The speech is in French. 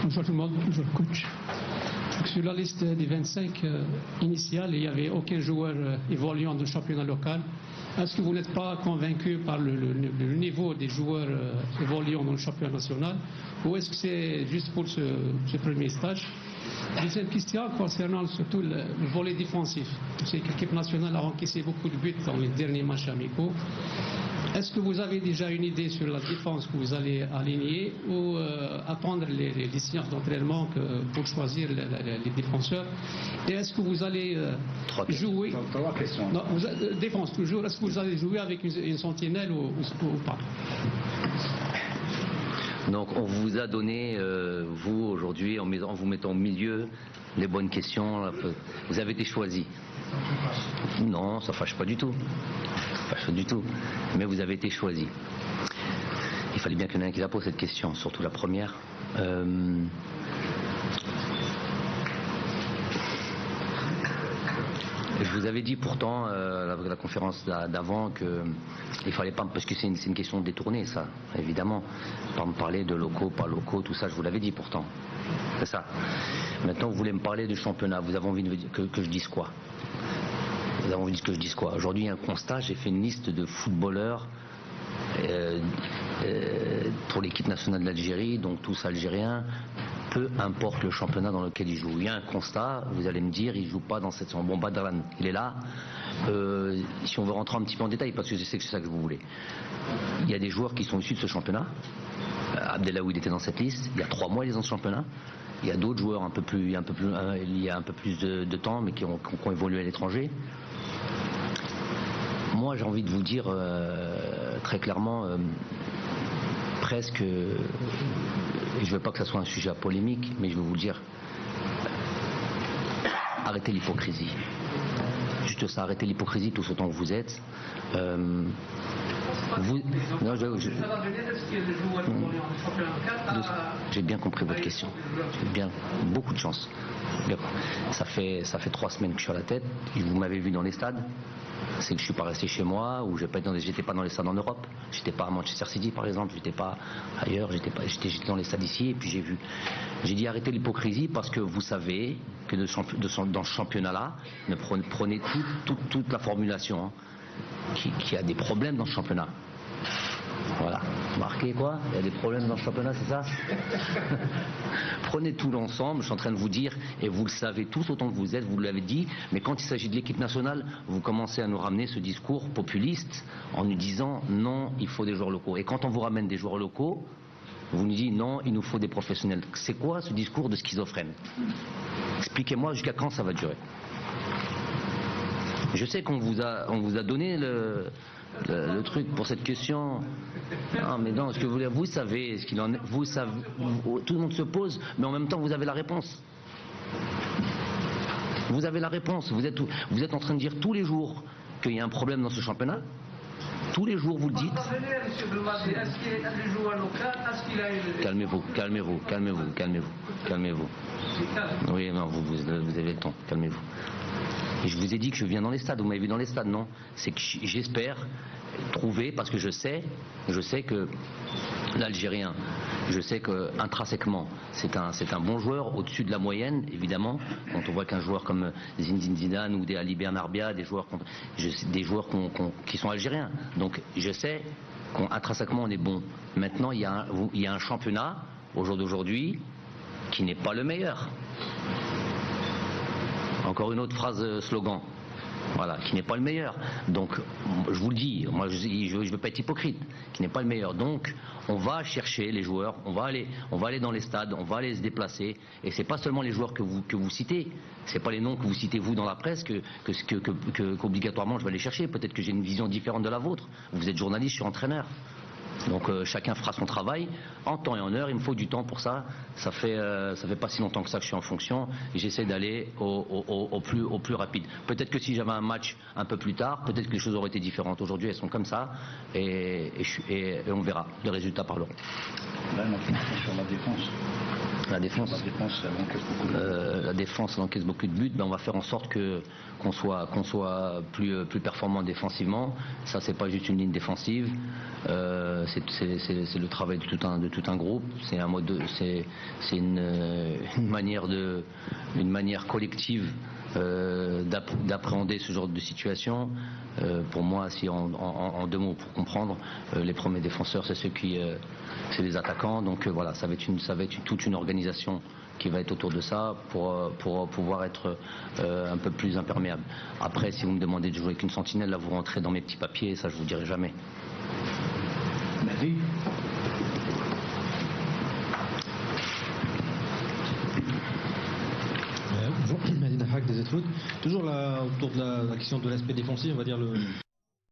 Bonjour tout le monde, bonjour coach. Sur la liste des 25 initiales, il n'y avait aucun joueur évoluant dans le championnat local. Est-ce que vous n'êtes pas convaincu par le niveau des joueurs évoluant dans le championnat national, ou est-ce que c'est juste pour ce premier stage? Deuxième question concernant surtout le volet défensif. Je sais que l'équipe nationale a encaissé beaucoup de buts dans les derniers matchs amicaux. Est-ce que vous avez déjà une idée sur la défense que vous allez aligner ou attendre les séances d'entraînement pour choisir les défenseurs? Et est-ce que vous allez jouer... Trois questions. Non, défense toujours. Est-ce que vous allez jouer avec une sentinelle ou pas? Donc on vous a donné, vous aujourd'hui, en vous mettant au milieu, les bonnes questions. Vous avez été choisi. Non, ça fâche pas du tout. Ça fâche pas du tout. Mais vous avez été choisi. Il fallait bien qu'il y en ait un qui la pose cette question, surtout la première. Je vous avais dit pourtant, la conférence d'avant, qu'il fallait pas, parce que c'est une question détournée, ça, évidemment. Pas me parler de locaux, pas locaux, tout ça, je vous l'avais dit pourtant. C'est ça. Maintenant, vous voulez me parler du championnat. Vous avez envie que je dise quoi? Vous avez envie que je dise quoi? Aujourd'hui, il y a un constat, j'ai fait une liste de footballeurs pour l'équipe nationale d'Algérie, donc tous algériens, peu importe le championnat dans lequel ils jouent. Il y a un constat, vous allez me dire, il ne joue pas dans cette saison. Bon, Badran, il est là. Si on veut rentrer un petit peu en détail, parce que je sais que c'est ça que vous voulez. Il y a des joueurs qui sont issus de ce championnat. Abdelaoui était dans cette liste. Il y a 3 mois, il est dans ce championnat. Il y a d'autres joueurs il y a un peu plus de temps, mais qui ont évolué à l'étranger. Moi, j'ai envie de vous dire très clairement, presque, et je ne veux pas que ça soit un sujet à polémique, mais je veux vous le dire, arrêtez l'hypocrisie. Juste ça, arrêtez l'hypocrisie tous autant que vous êtes. J'ai bien compris votre question. J'ai bien, beaucoup de chance. Ça fait 3 semaines que je suis à la tête. Vous m'avez vu dans les stades. C'est que je suis pas resté chez moi, ou j'étais pas dans les stades en Europe. J'étais pas à Manchester City par exemple. J'étais pas ailleurs. J'étais dans les stades ici et puis j'ai dit arrêtez l'hypocrisie parce que vous savez que dans ce championnat-là, prenez toute la formulation, hein, qui a des problèmes dans ce championnat. Voilà, marquez quoi? Il y a des problèmes dans le championnat, c'est ça? Prenez tout l'ensemble, je suis en train de vous dire, et vous le savez tous autant que vous êtes, vous l'avez dit, mais quand il s'agit de l'équipe nationale, vous commencez à nous ramener ce discours populiste en nous disant non, il faut des joueurs locaux. Et quand on vous ramène des joueurs locaux, vous nous dites non, il nous faut des professionnels. C'est quoi ce discours de schizophrène? Expliquez-moi jusqu'à quand ça va durer. Je sais qu'on vous a donné le truc pour cette question. Non, mais non, ce que vous savez ce qu'il en est. Vous savez, tout le monde se pose, mais en même temps, vous avez la réponse. Vous avez la réponse. Vous êtes en train de dire tous les jours qu'il y a un problème dans ce championnat. Tous les jours, vous le dites. Calmez-vous. Oui, non, vous avez le temps. Calmez-vous. Et je vous ai dit que je viens dans les stades. Vous m'avez vu dans les stades, non? C'est que j'espère trouver, parce que je sais que l'Algérien, je sais que intrinsèquement, c'est un bon joueur, au-dessus de la moyenne, évidemment. Quand on voit qu'un joueur comme Zinedine Zidane ou des Ali Bernarbia, des joueurs qui sont algériens. Donc je sais qu'intrinsèquement on est bon. Maintenant, il y a un championnat, au jour d'aujourd'hui, qui n'est pas le meilleur. Encore une autre phrase slogan, voilà, qui n'est pas le meilleur. Donc, je vous le dis, moi je ne veux pas être hypocrite, qui n'est pas le meilleur. Donc, on va chercher les joueurs, on va aller dans les stades, on va aller se déplacer. Et c'est pas seulement les joueurs que vous citez, c'est pas les noms que vous citez vous dans la presse qu'obligatoirement je vais aller chercher. Peut-être que j'ai une vision différente de la vôtre. Vous êtes journaliste, je suis entraîneur. Donc chacun fera son travail en temps et en heure. Il me faut du temps pour ça. Ça fait pas si longtemps que ça que je suis en fonction. Et j'essaie d'aller au plus rapide. Peut-être que si j'avais un match un peu plus tard, peut-être que les choses auraient été différentes. Aujourd'hui, elles sont comme ça, et on verra. Les résultats parleront. Là, ma question sur la défense. La défense, la défense, elle encaisse beaucoup de buts. Ben, on va faire en sorte qu'on soit plus performant défensivement. Ça, c'est pas juste une ligne défensive. C'est le travail de tout un groupe. C'est un mode, c'est une manière collective d'appréhender ce genre de situation. Pour moi, si en deux mots pour comprendre, les premiers défenseurs, c'est les attaquants. Donc voilà, ça va être toute une organisation qui va être autour de ça pour pouvoir être un peu plus imperméable. Après, si vous me demandez de jouer avec une sentinelle, là vous rentrez dans mes petits papiers, ça je vous dirai jamais. Mehdi. Bonjour, Mehdi Dahak des Z-Foot. Toujours là, autour de la question de l'aspect défensif, on va dire